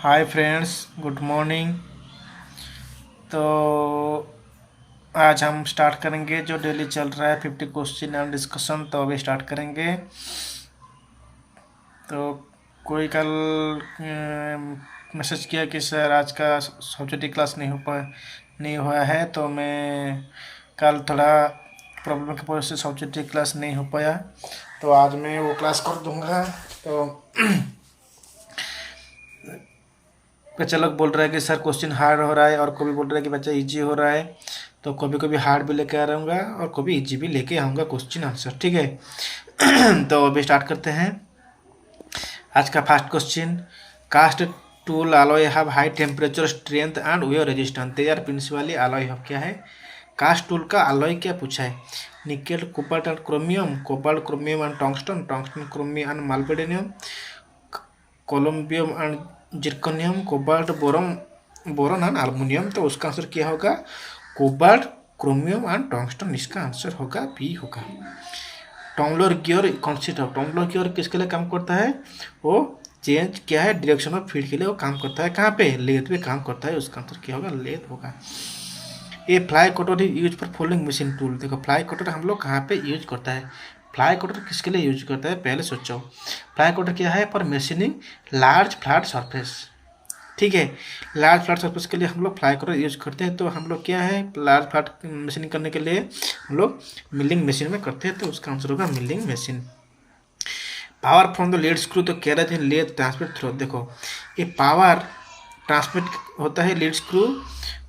Hi friends, good morning. तो आज हम स्टार्ट करेंगे जो डेली चल रहा है 50 क्वेश्चन एंड डिस्कशन। तो अभी स्टार्ट करेंगे। तो कोई कल मैसेज किया कि सर आज का सब्जेक्ट क्लास नहीं हुआ है। तो मैं कल थोड़ा प्रॉब्लम की वजह से सब्जेक्ट क्लास नहीं हो पाया। तो आज मैं वो क्लास कर दूंगा। तो बच्चा लोग बोल रहा है कि सर क्वेश्चन हार्ड हो रहा है, और कोई बोल रहा है कि बच्चा इजी हो रहा है। तो कभी कभी हार्ड भी लेके आ रहूँगा और कभी इजी भी लेके आऊँगा क्वेश्चन आंसर, ठीक है। तो अभी स्टार्ट करते हैं। आज का first question, cast tool alloy have high temperature strength and wear resistance, they are principally alloy of क्या है। कास्ट टूल का alloy क्या पूछा है। Nickel, cobalt and chromium, cobalt chromium and tungsten, tungsten chromium and molybdenum, columbium and zirconium, cobalt boron and aluminium. तो उसका answer क्या होगा, कोबाल्ट क्रोमियम एंड टंगस्टन। इसका आंसर होगा बी होगा। Tumbler gear concept of tumbler gear किसके लिए काम करता है, वो चेंज क्या है डायरेक्शन ऑफ फील्ड के लिए वो काम करता है। कहाँ पे, लेथ पे काम करता है। उसका आंसर क्या होगा, लेथ होगा। ये fly cutter is use for folding machine tool. देखो फ्लाई कटर हम लोग कहाँ पे यूज करता है। फ्लाई कटर किसके लिए यूज करता है, पहले सोचो। फ्लाई कटर क्या है, for machining large flat surface, ठीक है। लार्ज फ्लैट सरफेस के लिए हम लोग फ्लाई कटर यूज करते हैं। तो हम लोग क्या है, लार्ज फ्लैट मशीनिंग करने के लिए हम लोग मिलिंग मशीन में करते हैं। तो उसका आंसर होगा milling machine. Power from the lead screw, तो कह रहे थे लेथ ट्रांसमिट थ्रू। देखो ये पावर ट्रांसमिट होता है लीड स्क्रू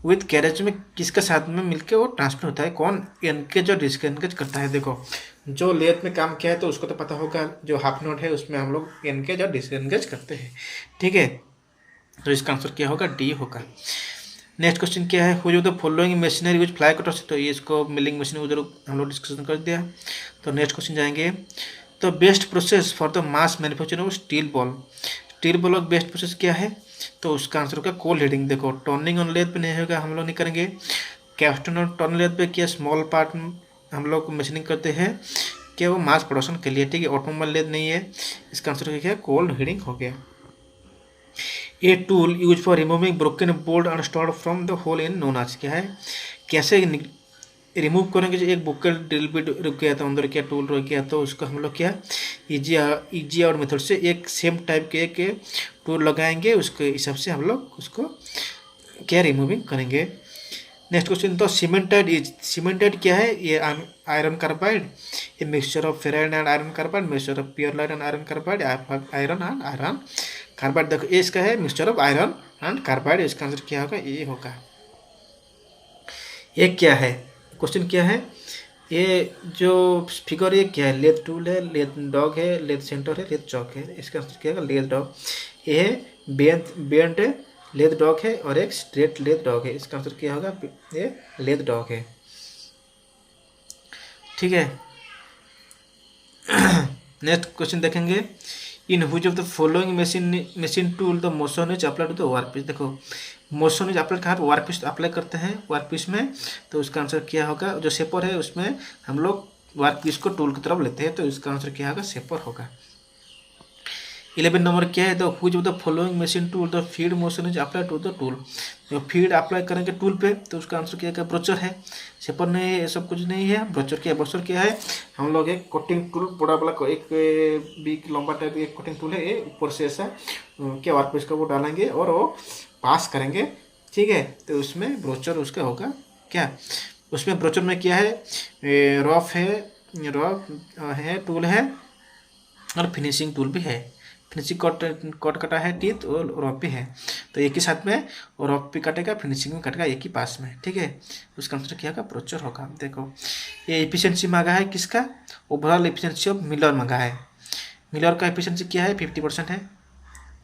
विथ कैरेज में, किसके साथ में मिलके वो ट्रांसमिट होता है, कौन, एनकेज और डिसएनकेज करता है। देखो जो लेथ में काम किया है तो उसको तो पता होगा, जो हाफ नोट है उसमें हम लोग एनकेज और डिसएनकेज करते हैं, ठीक है। तो इसका आंसर क्या होगा, डी होगा। नेक्स्ट क्वेश्चन क्या है, which of the following machinery use fly cutter. तो ये इसको मिलिंग मशीन उधर हम लोग डिस्कशन कर दिया। तो नेक्स्ट क्वेश्चन जाएंगे। तो best process for the mass manufacturing of steel ball. Steel ball का बेस्ट प्रोसेस क्या है, तो उसका आंसर होगा कोल्ड हीटिंग। देखो टर्निंग ऑन लेथ पे नहीं होगा, हम लोग नहीं करेंगे। कैस्टिंग ऑन टर्न लेथ पे क्या स्मॉल पार्ट हम लोग मशीनिंग करते हैं, क्या वो मास प्रोडक्शन के लिए, ठीक है। ऑटोमोबाइल लेथ नहीं है। इसका आंसर क्या है, कोल्ड हीटिंग हो गया। A tool use for removing broken bolt or stud from the hole in known as, क्या है, कैसे रिमूव करेंगे। जो एक बुक्कल ड्रिल बिट रुक गया था अंदर, क्या टूल रुक गया, तो उसको हम लोग क्या इजी और मेथड से एक सेम टाइप के एक टूल लगाएंगे, उसके हिसाब से हम लोग उसको क्या रिमूविंग करेंगे। नेक्स्ट क्वेश्चन, तो सीमेंटेड क्या है, ये आयरन कार्बाइड, ये mixture of ferrite and iron carbide, mixture of pure light and iron carbide, iron and iron carbide. देखो ये इसका है mixture of iron and carbide. इसका आंसर क्या होगा, ये होगा। ये क्या है, क्वेश्चन क्या है, ये जो फिगर ये क्या है, लेथ टूल है, लेथ डॉग है, लेथ सेंटर है, लेथ चौक है। इसका आंसर क्या होगा, लेथ डॉग। ये है बेंट लेथ डॉग है और एक स्ट्रेट लेथ डॉग है। इसका आंसर क्या होगा, ये लेथ डॉग है, ठीक है। नेक्स्ट क्वेश्चन देखेंगे। In which of the following machine tool the motion is apply to the work piece. देखो मोशन इज अप्लाई कहाँ पे, वर्क पीस अप्लाई करते हैं वर्क पीस में। तो उसका आंसर क्या होगा, जो शेपर है उसमें हम लोग वर्क पीस को टूल की तरफ लेते हैं। तो इसका आंसर क्या होगा, शेपर होगा। 11 नंबर क्या है, the which of the following machine tool the feed motion is apply to the tool. जो फीड अप्लाई करेंगे टूल पे, तो उसका आंसर क्या है, ब्रोचर है। शेपर नहीं है, ये सब कुछ नहीं है। ब्रोचर क्या है, ब्रोचर क्या है, हम लोग एक कटिंग टूल बड़ा वाला एक बिग लंबा टाइप एक कटिंग टूल है, ये ऊपर से ऐसा क्या वर्क पीस का वो डालेंगे और वो पास करेंगे, ठीक है। तो उसमें ब्रोचर उसका होगा क्या, उसमें ब्रोचर में क्या है, रफ है, रफ है टूल है और फिनिशिंग टूल भी है। फिनिशिंग कट कटा है टीथ और रफ भी है। तो एक ही साथ में और रफ भी कटेगा, फिनिशिंग में कटेगा एक ही पास में, ठीक है। उसका आंसर क्या होगा, ब्रोचर होगा। देखो ये एफिशिएंसी मांगा है किसका, ओवरऑल एफिशिएंसी ऑफ मिलर मांगा है। मिलर का एफिशिएंसी क्या है, 50% है।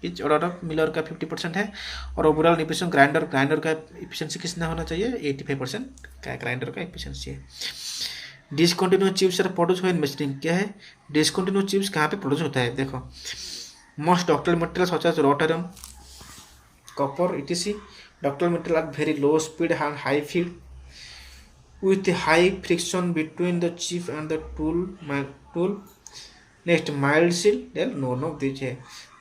इच ऑर्डर ऑफ मिलर का 50% है। और ओवरऑल एफिशिएंसी ग्राइंडर का एफिशिएंसी कितना होना चाहिए, 85% का ग्राइंडर का एफिशिएंसी है। Discontinuous chips are produce when machining, क्या है, डिसकंटिन्यूअस चिप्स कहाँ पे प्रोड्यूस होता है। देखो most ductile material such as wrought iron, copper etc. Ductile material are very low speed and high feed with high friction between the chip and the tool. Next mild seal, then none of these है।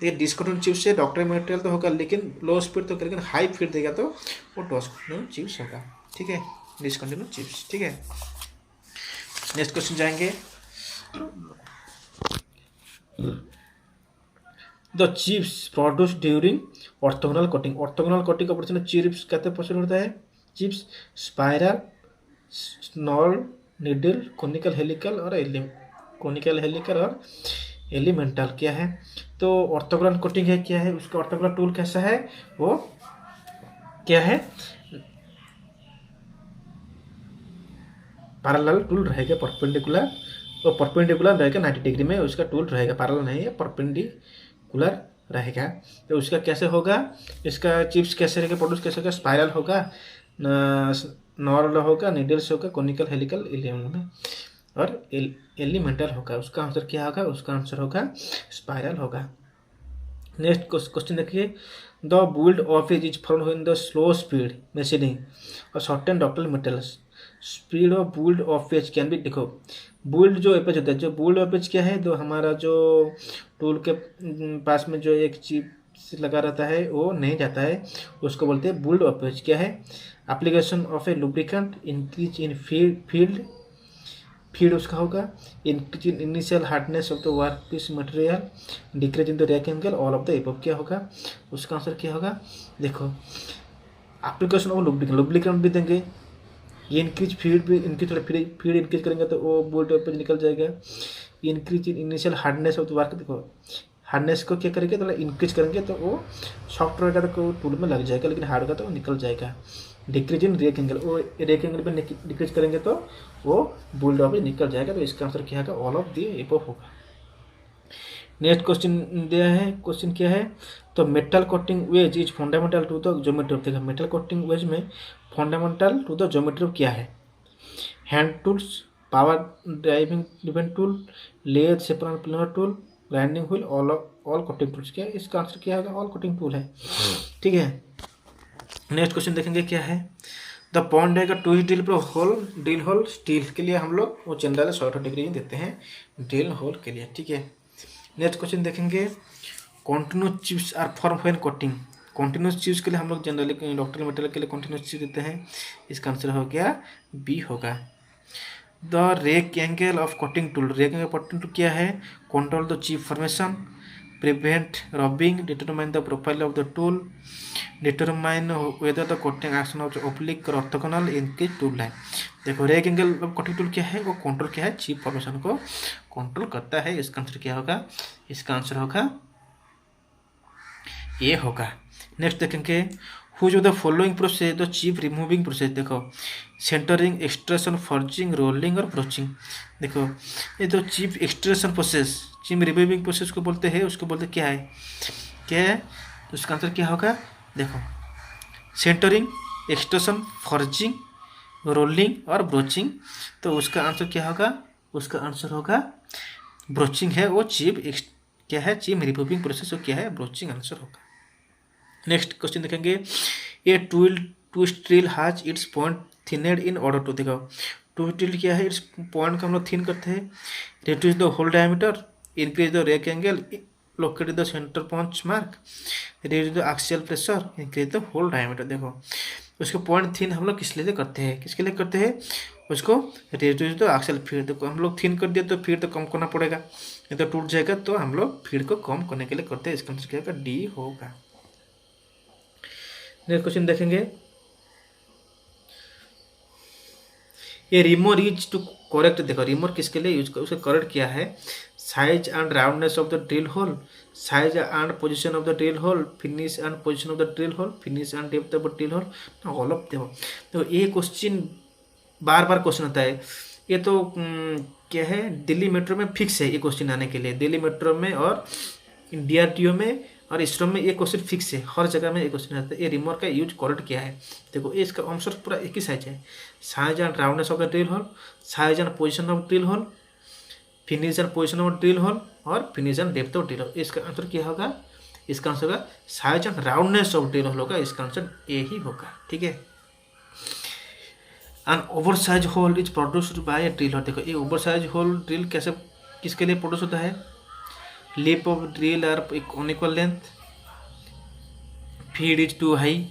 देखिए डिस्कंटिन्यूस chips से doctor material तो होगा, लेकिन लो speed तो लेकिन high speed देगा तो वो डिस्कंटिन्यूस चिप्स होगा। ठीक है, डिस्कंटिन्यूस चिप्स। ठीक है, नेक्स्ट क्वेश्चन जाएंगे। The chips produce during orthogonal cutting. Orthogonal cutting का ऑपरेशन चिप्स कहते प्रोसेस होता है। Chips spiral, snarl, needle, conical helical और कोनिकल हेलिकल और एलिमेंटल क्या है। तो ऑर्थोगोनल कटिंग है क्या है, उसका ऑर्थोगोनल टूल कैसा है, वो क्या है, पैरेलल टूल रहेगा, परपेंडिकुलर, तो परपेंडिकुलर रहेगा 90 डिग्री में उसका टूल रहेगा, पैरेलल नहीं है, परपेंडिकुलर रहेगा। तो उसका कैसे होगा, इसका चिप्स कैसे रहेगा, प्रोड्यूस कैसे होगा, स्पाइरल होगा, नॉर्मल होगा, निडल्स होगा, कोनिकल हेलिकल में और एलिमेंटल होगा। उसका आंसर क्या होगा, उसका आंसर होगा स्पाइरल होगा। नेक्स्ट क्वेश्चन देखिए। The built up edge is form in the slow speed machining और short and ductile metals. Speed of built up edge can be, देखो बुल्ड जो एपेज होता है, जो बुल्ड ऑफ एज क्या है, जो हमारा जो टूल के पास में जो एक चिप लगा रहता है वो नहीं जाता है, उसको बोलते हैं बुल्ड ऑफ एज। क्या है, application of a lubricant, increase in feed उसका होगा, increase in initial hardness of the work piece material, decrease in the rake angle, all of the above क्या होगा, उसका आंसर क्या होगा। देखो एप्लीकेशन ऑफ लुब्रिकेंट भी देंगे, ये इंक्रीज फीड भी, इंक्रीज थोड़ा फीड इंक्रीज करेंगे तो वो बोल्ट पे निकल जाएगा। Increase in initial hardness of the work, देखो हार्डनेस को क्या करेंगे, थोड़ा इंक्रीज करेंगे तो वो सॉफ्ट रहेगा तो टूल में लग जाएगा, लेकिन हार्ड का तो निकल जाएगा। डिक्रीज इन रेक एंगल, वो रेक एंगल पे डिक्रीज करेंगे तो वो बुल्ड ऑफ निकल जाएगा। तो इसका आंसर क्या होगा, ऑल ऑफ द एबव होगा। नेक्स्ट क्वेश्चन दिया है, क्वेश्चन क्या है, तो metal cutting wedge is fundamental to the geometry of, देखा मेटल कोटिंग वेज में fundamental to the geometry of क्या है, hand tools, power driving depend tool, lathe shaper planer tool, grinding wheel, all cutting tools. क्या इसका answer क्या होगा, all coating tool है। ठीक है, नेक्स्ट क्वेश्चन देखेंगे क्या है। द पॉइंट रहेगा टू ड्रिल पर होल, ड्रिल होल स्टील के लिए हम लोग वो जनरल 100 डिग्री देते हैं ड्रिल होल के लिए। ठीक है, नेक्स्ट क्वेश्चन देखेंगे। Continuous chips are form when cutting. Continuous chips के लिए हम लोग जनरली डॉक्टर मटेरियल के लिए कॉन्टिन्यूस चिप्स देते हैं, इसका आंसर हो गया बी होगा। The rake angle of cutting tool, rake angle cutting tool क्या है, control the chip formation, prevent rubbing, determine the profile of the tool, determine whether the cutting action of oblique और orthogonal, इनके tool है। देखो rake angle cutting tool क्या है, वो control क्या है, चिप फॉर्मेशन को कंट्रोल करता है। इसका आंसर क्या होगा, इसका आंसर होगा ये होगा। नेक्स्ट देखेंगे। Which of the following process the chip removing process, देखो सेंटरिंग, एक्सट्रेशन, फॉर्जिंग, रोलिंग और ब्रोचिंग। देखो ये तो chip extrusion process, chip removing process को बोलते हैं, उसको बोलते क्या है, तो उसका आंसर क्या होगा, देखो सेंटरिंग, एक्सट्रेशन, फॉर्जिंग, रोलिंग और ब्रोचिंग। तो उसका आंसर क्या होगा, उसका आंसर होगा ब्रोचिंग है, वो चिप क्या है, चिप रिमूविंग प्रोसेस, वो क्या है, ब्रोचिंग आंसर होगा। नेक्स्ट क्वेश्चन देखेंगे। A twist drill has its point thinned in order to, देखो ट्विस्ट ड्रिल क्या है, इट्स पॉइंट को हम लोग थिन करते हैं, reduce the hole diameter, increase the rake angle, locate the centre punch mark, reduce the axial pressure, increase the hole diameter. देखो उसको पॉइंट थिन हम लोग किस लिए करते हैं, किसके लिए करते हैं, उसको रिड्यूस द एक्सियल फीड, देखो हम लोग थिन कर दिया तो फीड तो कम करना पड़ेगा, नहीं तो टूट जाएगा, तो हम लोग फीड को कम करने के लिए करते हैं। इसका आंसर क्या होगा, डी होगा। नेक्स्ट क्वेश्चन देखेंगे। ये रिमोर यूज टू करेक्ट, देखो रिमोर किसके लिए यूज कर, उसका करेक्ट क्या है, size and roundness of the drill hole, size and position of the drill hole, finish and position of the drill hole, finish and depth of the drill hole, all of देखो। तो ये question बार बार question आता है, ये तो क्या है, Delhi metro में फिक्स है ये क्वेश्चन आने के लिए, दिल्ली मेट्रो में और DRDO में और इसरो में ये क्वेश्चन फिक्स है, हर जगह में ये क्वेश्चन आता है। ये रिमोर का यूज करेक्ट क्या है, देखो ये इसका आंसर पूरा एक ही साइज है, size and roundness of the drill hole, size and position of drill hole, finish and position of drill hole और finish and depth of drill hole. इसका आंसर क्या होगा, इसका आंसर होगा size and roundness of drill hole होगा, इसका answer A ही होगा। ठीक है, an over size hole is produced by a drill hole, देखो ये ओवर साइज होल ड्रिल कैसे किसके लिए प्रोड्यूस होता है, lip of drill are unequal length, feed is too high,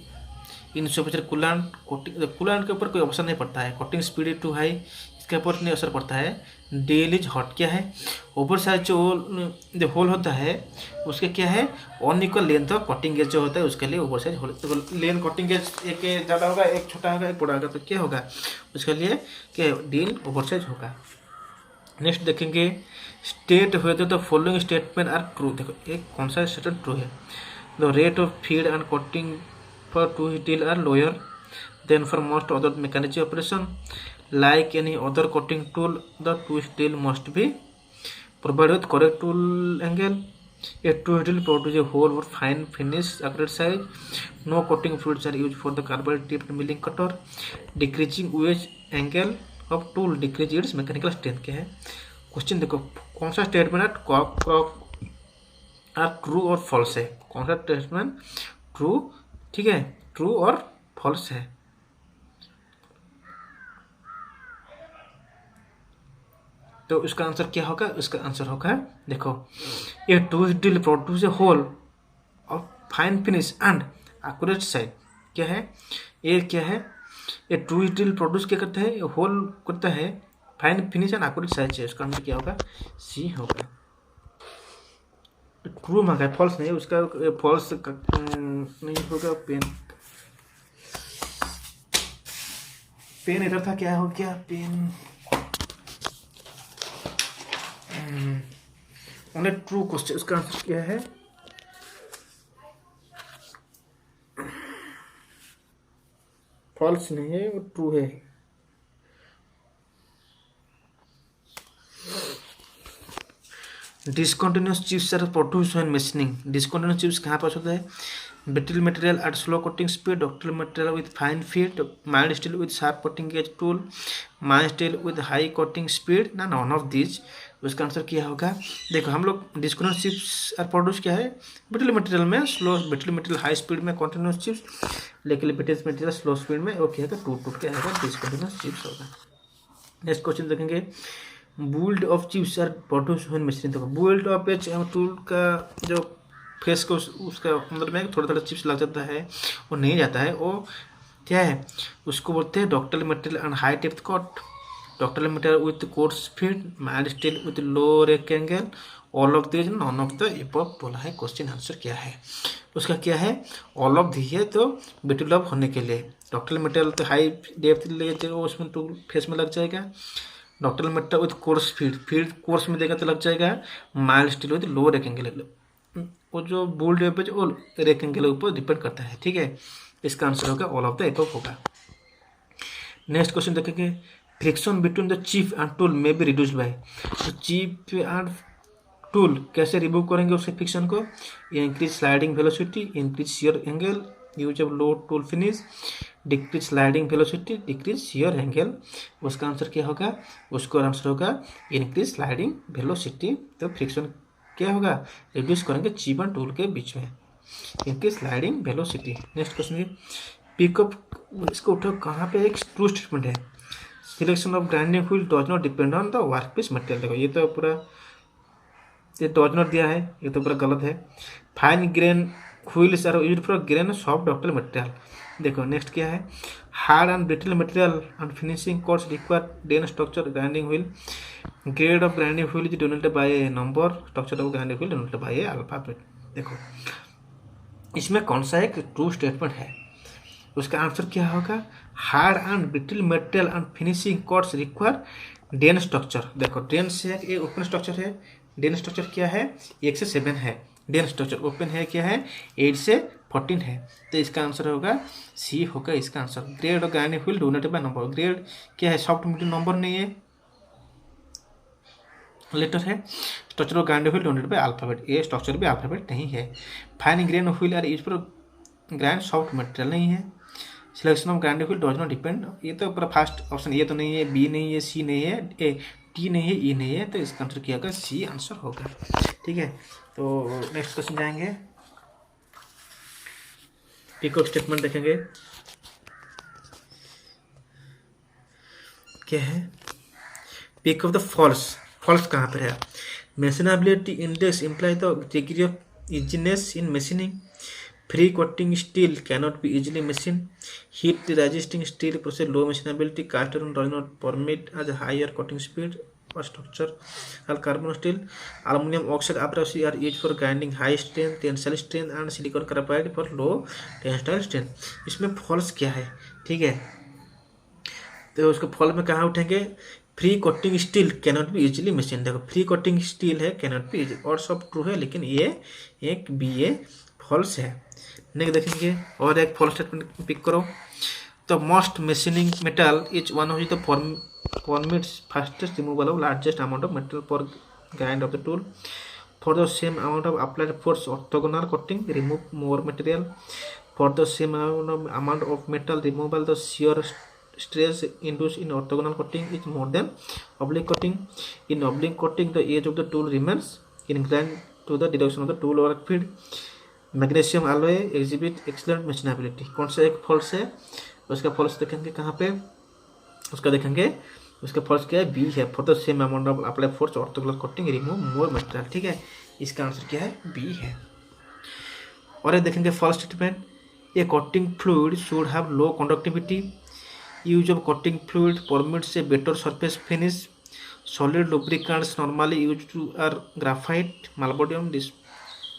insufficient coolant, cutting coolant के ऊपर कोई ऑप्शन नहीं पड़ता है, cutting speed is too high इसके ऊपर नहीं असर पड़ता है, डेल इज हॉट क्या है, ओवर साइज जो होल होता है उसके क्या है unequal length of cutting gauge जो होता है उसके लिए ओवर साइज होल, तो लेंथ कटिंग गेज एक ज़्यादा होगा एक छोटा होगा एक बड़ा होगा तो क्या होगा उसके लिए क्या डेल ओवर साइज होगा। नेक्स्ट देखेंगे state whether the following statement are true, देखो एक कौन सा स्टेटमेंट ट्रू है, the rate of feed and cutting for to steel are lower than for most other mechanical operation, like any other cutting tool the tool steel must be provided with correct tool angle, a tool steel produces a whole or fine finish accurate size, no cutting fluids are used for the carbide tipped milling cutter, decreasing wedge angle of tool decrease its mechanical strength। क्या है question देखो कौन सा statement true और false है, कौन सा statement true, ठीक है ट्रू और फॉल्स है। तो इसका आंसर क्या होगा, इसका आंसर होगा देखो a to steel produce a hole of fine finish and accurate size, क्या है ये क्या है ए टू स्टील प्रोड्यूस क्या करता है होल करता है fine finish and accurate size है, इसका आंसर क्या होगा सी होगा। ट्रू मांगा है फॉल्स नहीं, उसका फॉल्स नहीं होगा, पेन इधर था क्या हो गया पेन ओनली ट्रू क्वेश्चन, इसका आंसर क्या है फॉल्स नहीं है वो ट्रू है। Discontinuous chips are produce when machining, discontinuous chips कहाँ पास होता है, brittle material at slow cutting speed, ductile material with fine feed, mild steel with sharp cutting edge tool, mild steel with high cutting speed ना none of this, उसका answer क्या होगा देखो हम लोग डिस्कंटिन्यूअस चिप्स आर प्रोड्यूस क्या है brittle material में slow, brittle material high speed में कंटिन्यूअस चिप्स, लेकिन ब्रिटल मटेरियल स्लो स्पीड में वो क्या है टूट टूट क्या है डिस्कंटिन्यूअस चिप्स होगा। नेक्स्ट क्वेश्चन देखेंगे built up chips are produce when machine, देखो बुल्ड ऑफ टूल का जो फेस को उसका अंदर में थोड़ा थोड़ा चिप्स लग जाता है वो नहीं जाता है, वो क्या है उसको बोलते हैं ductile material and high depth cut, ductile material with course feed, mild steel with low rectangle, all of this non of the above बोला है। क्वेश्चन आंसर क्या है उसका क्या है ऑल ऑफ दी है, तो ब्रिटल ऑफ होने के लिए डक्टाइल मटेरियल तो हाई डेप्थ ले जाएगा उसमें टूल फेस में लग जाएगा, ductile material with course feed, feed course में देगा तो लग जाएगा, mild steel with low rectangle, वो जो बोल्ड वेब है वो रेक्टेंगल के ऊपर डिपेंड करता है, ठीक है इसका आंसर होगा ऑल ऑफ द एबव होगा। नेक्स्ट क्वेश्चन देखेंगे friction between the chip and tool में बी रिड्यूस्ड बाय, तो चिप एंड टूल कैसे रिमूव करेंगे उसके फ्रिक्शन को, increase sliding velocity, increase shear angle, use of low tool finish, decrease sliding velocity, decrease shear angle, उसका answer क्या होगा उसका आंसर होगा इंक्रीज स्लाइडिंग वेलोसिटी। तो फ्रिक्शन क्या होगा रिड्यूस करेंगे चिप एंड टूल के बीच में, increase sliding velocity. Next question pickup, इसको उठो कहाँ पे एक ट्रू स्टेटमेंट है, selection of grinding wheel does not depend on the workpiece material, देखो ये तो पूरा ये डज नॉट दिया है ये तो पूरा गलत है, fine grain wheels are used for grain soft ductile material, देखो नेक्स्ट क्या है hard and brittle material and finishing course require dense structure grinding wheel, grade of grinding wheel is denoted by a number, structure of grinding wheel denoted by a alphabet. देखो इसमें कौन सा एक true statement है उसका answer क्या होगा hard and brittle material and finishing course require dense structure, देखो डेन से ये ओपन स्ट्रक्चर है, डेन स्ट्रक्चर क्या है 1 से 7 है, डेन स्ट्रक्चर ओपन है क्या है 8 से 14 है, तो इसका आंसर होगा सी होगा इसका आंसर। ग्रेड और grinding wheel donated by number, grade क्या है सॉफ्ट मीडियम नंबर नहीं है लेटर है, structure of grinding wheel donated by alphabet, ये स्ट्रक्चर भी अल्फाबेट नहीं है, fine grain wheel are used for grind soft material नहीं है, selection of grinding wheel does not depend, ये तो पूरा फर्स्ट ऑप्शन ये तो नहीं है, बी नहीं है, सी नहीं है, ए टी नहीं है, ई नहीं है, तो इसका आंसर क्या होगा सी आंसर होगा, ठीक है। तो नेक्स्ट क्वेश्चन जाएंगे पिकअप स्टेटमेंट देखेंगे क्या है pick of the false, false कहाँ पर है Machinability index implies the degree of easiness in machining. Free coating steel cannot be easily machined. Heat resisting steel possesses low machinability. Cast iron does not permit as higher coating speed or structure. Carbon steel, aluminum oxide abrasives are used for grinding high strength tensile strength and silicon carbide for low tensile strength. इसमें false क्या है? ठीक है, तो उसको fall में कहाँ उठेंगे? Free cutting steel cannot be easily machine. देखो फ्री कोटिंग स्टील है, कैनॉट बी इजी, और सब ट्रू है, लेकिन ये एक बी ए फॉल्स है। नेक्स्ट देखेंगे और एक फॉल्स स्टेटमेंट पिक करो। तो most machining metal is one of the formats fastest removal of largest amount of metal per grind of the tool. For the same amount of applied force, orthogonal coating remove more material. For the same amount of metal removal, the shear stress induced in orthogonal coating is more than oblique coating. In oblique coating, the edge of the tool remains inclined to the direction of the tool work feed. Magnesium alloy exhibit excellent machinability। कौन सा एक false है? उसका false देखेंगे कहाँ पे? उसका देखेंगे उसका फॉल्स क्या है? बी है। For the same amount of apply force orthogonal coating remove more material. ठीक है, इसका आंसर क्या है? बी है। और ये देखेंगे false statement, a cutting fluid should have low conductivity. Use of cutting fluid permits a better surface finish. Solid lubricants normally use to are graphite, molybdenum,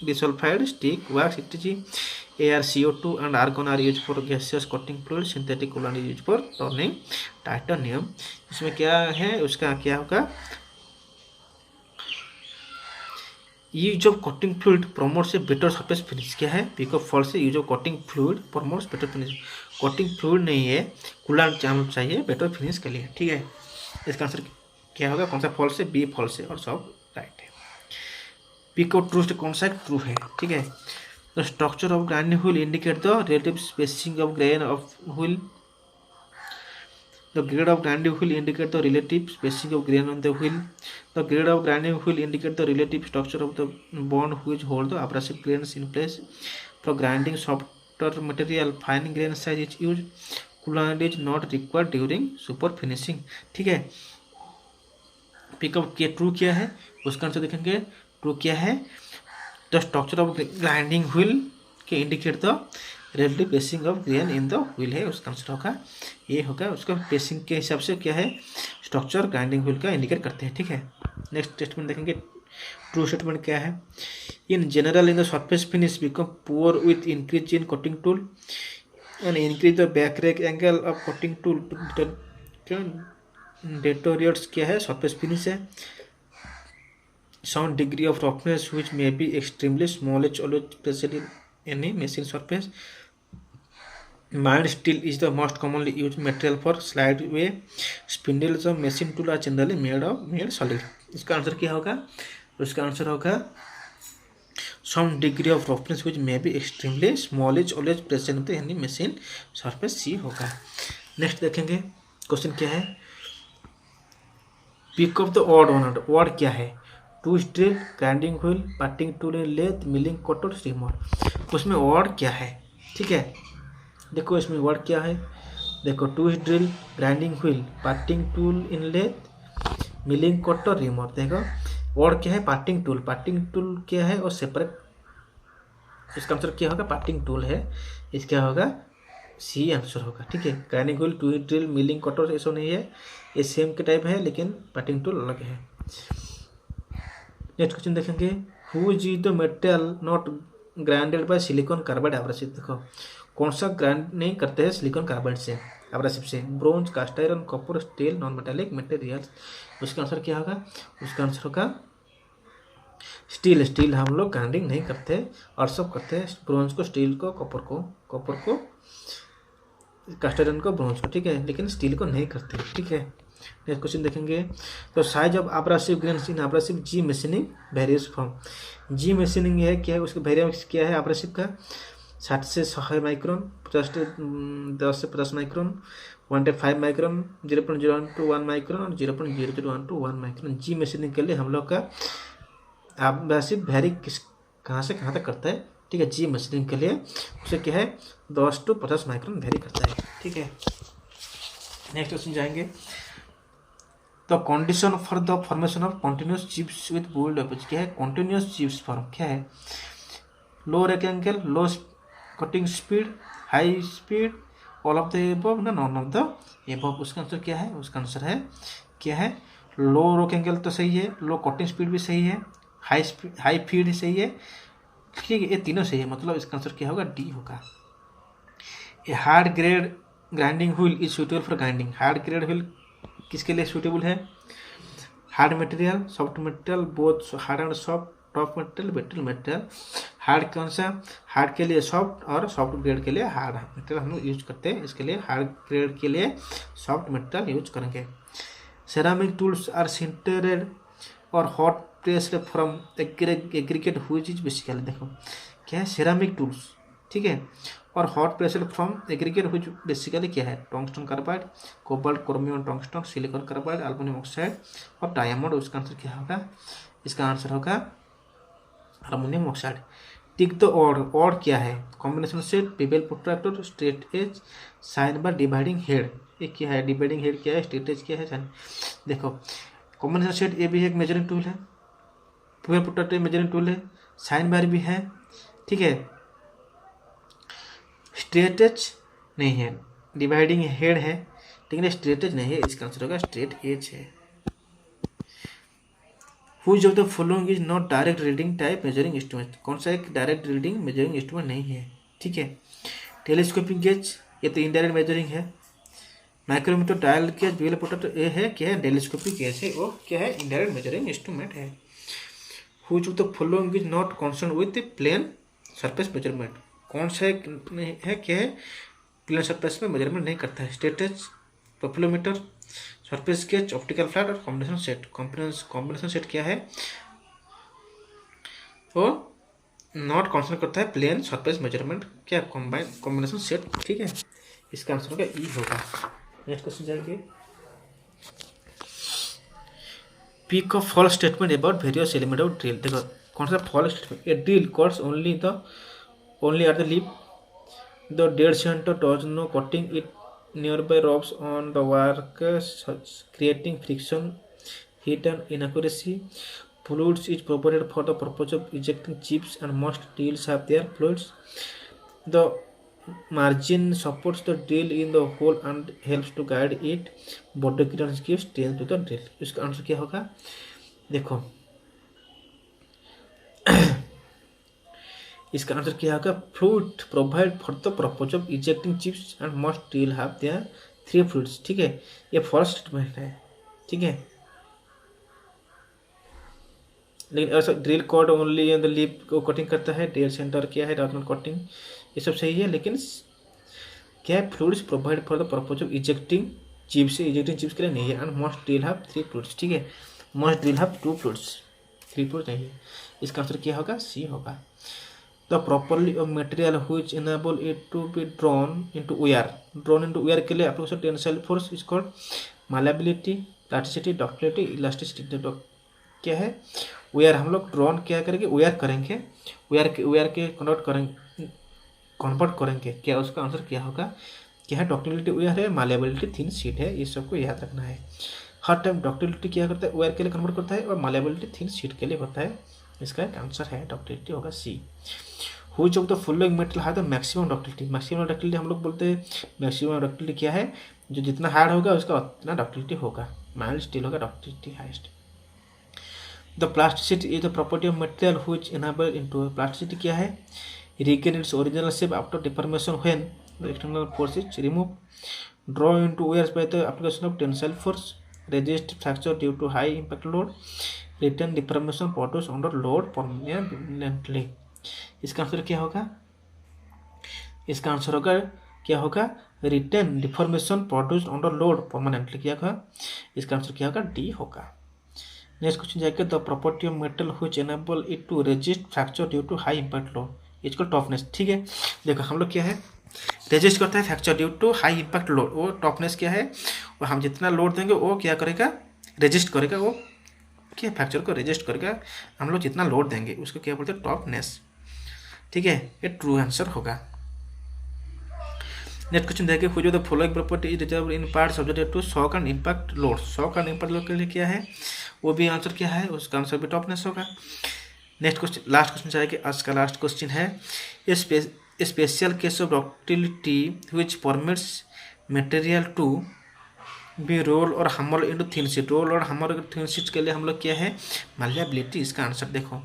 disulfide, stick, wax, etc. Air, CO2 and argon are used for gaseous coating fluid. Synthetic coolant is used for turning titanium। इसमें क्या है? उसका क्या होगा? Use of cutting fluid promotes A better surface finish. क्या है? Pick of false है। Use of cutting fluid promotes better finish. Coating fluid नहीं है, कूलांट चाहिए बेटर फिनिश के लिए। ठीक है, इसका आंसर क्या होगा? कौन सा फॉल्स है? बी फॉल्स है, और सब राइट है। पिक ऑफ ट्रू कौन सा ट्रू है? ठीक है, the structure of grinding wheel indicate the relative spacing of grain of wheel. The grade of grinding wheel indicate the relative spacing of grain on the wheel. The grade of grinding wheel indicate the relative structure of the bond which hold the abrasive grains in place. For grinding softer material, fine grain size is used. Coolant is not required during super finishing। ठीक है, pickup के true क्या है? उसका answer देखेंगे true क्या है? The structure of grinding wheel के indicate the relative spacing of grain in the wheel है। उसका आंसर होगा ये होगा। उसका पेसिंग के हिसाब से क्या है? स्ट्रक्चर ग्राइंडिंग व्हील का इंडिकेट करते हैं। ठीक है, नेक्स्ट स्टेटमेंट देखेंगे। ट्रू स्टेटमेंट क्या है? In general in the surface finish become poor with increase in cutting tool and increase the back rake angle of cutting tool deteriorates क्या है? सरफेस फिनिश है। Some degree of roughness which may be extremely small is always present in any machine surface. Mined steel is the most commonly used material for slide way. Spindles of machine tool are generally made solid। इसका answer क्या होगा? उसका answer होगा some degree of roughness which may be extremely small is always present in any machine surface। सी होगा। Next देखेंगे question क्या है? Pick of the odd one. Odd क्या है? Tool drill, grinding wheel, parting tool in lathe, milling cutter, steamer. उसमें word क्या है? ठीक है, देखो इसमें वर्ड क्या है? देखो tool drill, grinding wheel, parting tool in lathe, milling cutter, remote. देखो वर्ड क्या है? Parting tool. पार्टिंग टूल क्या है? और सेपरेट। इसका आंसर क्या होगा? पार्टिंग टूल है। इसका होगा सी आंसर होगा। ठीक है, grinding wheel, tool drill, milling cutter ऐसा नहीं है, ये सेम के टाइप है, लेकिन पार्टिंग टूल अलग है। नेक्स्ट क्वेश्चन देखेंगे। Whose is the metal not grinded by silicon carbide abrasive. देखो कौन सा ग्राइंड नहीं करते हैं सिलिकॉन कार्बाइड से, एब्रेसिव से? Bronze, cast iron, copper, steel, non metallic materials. उसका आंसर क्या होगा? उसका आंसर होगा स्टील। स्टील हम लोग ग्राइंडिंग नहीं करते, और सब करते हैं ब्रोंज को, स्टील को, कॉपर को, कास्ट आयरन को, ब्रोंज को। ठीक है, लेकिन स्टील को नहीं करते। ठीक है, नेक्स्ट क्वेश्चन देखेंगे। तो size of abrasive grains in abrasive G machining varies from. G machining है क्या है? उसका वेरियस क्या है एब्रेसिव का? 60 से 100 माइक्रोन, 50 से 10 से 50 माइक्रोन, 1 से 5 माइक्रोन, 0.01 to 1 माइक्रोन और 0.001 to 1 माइक्रोन। जी मशीनिंग के लिए हम लोग का एब्रेसिव वेरी कहाँ से कहाँ तक करता है? ठीक है, जी मशीनिंग के लिए उसे क्या है? 10 to 50 माइक्रोन वेरी करता है। ठीक है, नेक्स्ट क्वेश्चन जाएंगे। तो condition for the formation of continuous chips with built up edge क्या है, कंटिन्यूस चिप्स फॉर्म क्या है, low rake angle, low cutting speed, high speed, all of the above ना नॉन ऑफ द एबव। उसका आंसर क्या है, उसका आंसर है क्या है, लो रेक्टेंगल तो सही है, लो कटिंग स्पीड भी सही है, हाई फीड सही है, ठीक है, ये तीनों सही है, मतलब इसका आंसर क्या होगा, डी होगा। A hard grade grinding wheel is suitable for grinding, hard grade wheel किसके लिए सुटेबल है, hard material, soft material, both hard and soft, top material, brittle material. Hard कौन सा, हार्ड के लिए सॉफ्ट और सॉफ्ट ग्रेड के लिए हार्ड मटेरियल हम लोग यूज करते हैं, इसके लिए हार्ड ग्रेड के लिए सॉफ्ट मटेरियल यूज करेंगे। सेरामिक टूल्स आर सिंटरेड और hot pressed from aggregate which is basically, देखो क्या है, सेरामिक टूल्स, ठीक है, और hot pressed from aggregate which basically क्या है, tungsten carbide, cobalt, chromium tungsten, silicon carbide, aluminium oxide और डायमंड। उसका आंसर क्या होगा, इसका आंसर होगा aluminium oxide. Tick the odd क्या है, combination set, bevel protractor, straight edge, sine bar, dividing head. ये क्या है, डिवाइडिंग हेड क्या है, स्ट्रेट एज क्या है, साइन। देखो कॉम्बिनेशन सेट ये भी एक मेजरिंग टूल है, बेवल प्रोट्रैक्टर मेजरिंग टूल है, साइन बार भी है, ठीक है, स्ट्रेट एज नहीं है, डिवाइडिंग हेड है, लेकिन स्ट्रेट एज नहीं है, इसका आंसर होगा स्ट्रेट एज है। Which of the following is not direct reading type measuring instrument, कौन सा एक डायरेक्ट रीडिंग मेजरिंग इंस्ट्रूमेंट नहीं है, ठीक है। टेलीस्कोपिक गेज ये तो इनडायरेक्ट मेजरिंग है, micrometer, dial gauge, bevel protractor ये है क्या है, टेलीस्कोपिक गेज है, वो क्या है, इनडायरेक्ट मेजरिंग इंस्ट्रूमेंट है। Which of the following is not concerned with the plane surface measurement, कौन सा एक नहीं है क्या है, प्लेन सरफेस में मेजरमेंट नहीं करता है, straightedge, profilometer, surface sketch, optical flat और कॉम्बिनेशन सेट। कॉम्बिनेशन सेट क्या है, वो नॉट कॉन्सर्न करता है प्लेन सरफेस मेजरमेंट, क्या कॉम्बिनेशन सेट, ठीक है, इसका आंसर होगा ई होगा। नेक्स्ट क्वेश्चन जाएंगे, pick of false statement about various element of drill. देखो कौन सा false statement, a drill cuts only at the lip, the dead center does no cutting it nearby rubs on the work, creating friction, heat and inaccuracy. Fluids is provided for the purpose of ejecting chips and most drills have their fluids. The margin supports the drill in the hole and helps to guide it. Body clearance gives strength to the drill. इसका answer क्या होगा, देखो इसका answer क्या होगा, fluid provide for the purpose of ejecting chips and must drill have their 3 fluids, ठीक है, ये फॉल्स स्टेटमेंट है, ठीक है, लेकिन ऐसा drill cord only the lip को कटिंग करता है, डेड सेंटर क्या है, डॉट नॉट कटिंग, ये सब सही है, लेकिन क्या है, fluids provide for the purpose of ejecting chips के लिए नहीं है, and must drill have 3 fluids, ठीक है, must drill have 2 fluids, 3 fluids नहीं है, इसका आंसर क्या होगा, सी होगा। The properly of material which enable it to be drawn into wear के लिए आपके पास tensile force is called malleability, plasticity, ductility, elasticity। क्या है, वेयर हम लोग ड्रॉन क्या करेंगे, वेयर करेंगे, वेयर के कन्वर्ट करेंगे, क्या उसका आंसर क्या होगा, क्या है, डक्टिलिटी वेयर है, malleability थिन शीट है, ये सबको याद रखना है। हर टाइम डक्टिलिटी क्या करता है, वेयर के लिए कन्वर्ट करता है, और malleability थिन शीट के लिए होता है, इसका आंसर है डक्टिलिटी होगा सी। Which of the following metal has the maximum ductility, maximum ductility हम लोग बोलते हैं, मैक्सिमम डक्टिलिटी क्या है, जो जितना हार्ड होगा उसका उतना डक्टिलिटी होगा, माइल्ड स्टील होगा ductility highest. The plasticity is the property of material which enable into, plasticity क्या है, regain its original shape after deformation when the external force is remove, draw into wires by the application of tensile force, resist fracture due to high impact load, return deformation produce under load permanently. इसका answer क्या होगा, इसका answer होगा क्या होगा, return deformation produced under load permanently, क्या होगा, इसका आंसर क्या होगा, डी होगा। नेक्स्ट क्वेश्चन जाएगा, the property of metal which enable it to resist fracture due to high impact load, इसको टफनेस, ठीक है, देखो हम लोग क्या है, रेजिस्ट करता है fracture due to high impact load, वो टफनेस क्या है, वो हम जितना लोड देंगे वो क्या करेगा, रेजिस्ट करेगा, वो क्या फ्रैक्चर को रेजिस्ट करेगा, हम लोग जितना लोड देंगे उसको क्या बोलते हैं, टफनेस, ठीक है, ये ट्रू आंसर होगा। नेक्स्ट क्वेश्चन देखिए, which of the following property is reserve in part subjected to shock and impact load. Shock and impact load के लिए क्या है, वो भी आंसर क्या है, उसका आंसर भी टॉपनेस होगा। नेक्स्ट क्वेश्चन, लास्ट क्वेश्चन चाहिए, आज का लास्ट क्वेश्चन है, special case of ductility which permits material to be roll और hammer into thin sheet. Role और हमर थिन शीट के लिए हम लोग क्या है, मालिएबिलिटी। इसका आंसर देखो,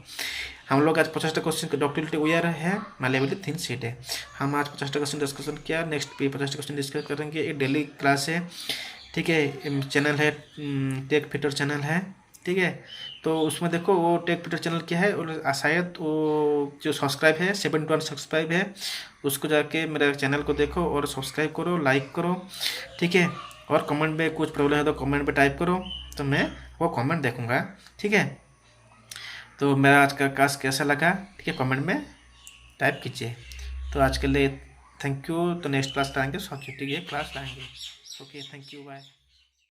हम लोग आज 50 क्वेश्चन डक्टिलिटी वेयर है, मालिएबिलिटी थिन शीट है। हम आज 50 क्वेश्चन डिस्कशन किया, नेक्स्ट पे 50 क्वेश्चन डिस्कस करेंगे। एक डेली क्लास है, ठीक है, चैनल है, टेक फिटर चैनल है, ठीक है। तो उसमें देखो वो टेक फिटर चैनल क्या है, और शायद वो जो सब्सक्राइब है 71 सब्सक्राइब है, उसको जाके मेरे चैनल को देखो और सब्सक्राइब करो, लाइक करो, ठीक है। और कमेंट में कुछ प्रॉब्लम है तो कमेंट पे टाइप करो, तो मैं वो कमेंट देखूंगा, ठीक है। तो मेरा आज का क्लास कैसा लगा, ठीक है, कमेंट में टाइप कीजिए। तो आज के लिए थैंक यू। तो नेक्स्ट क्लास लाएंगे, सब्जेक्ट ये क्लास लाएंगे। Okay, thank you, bye.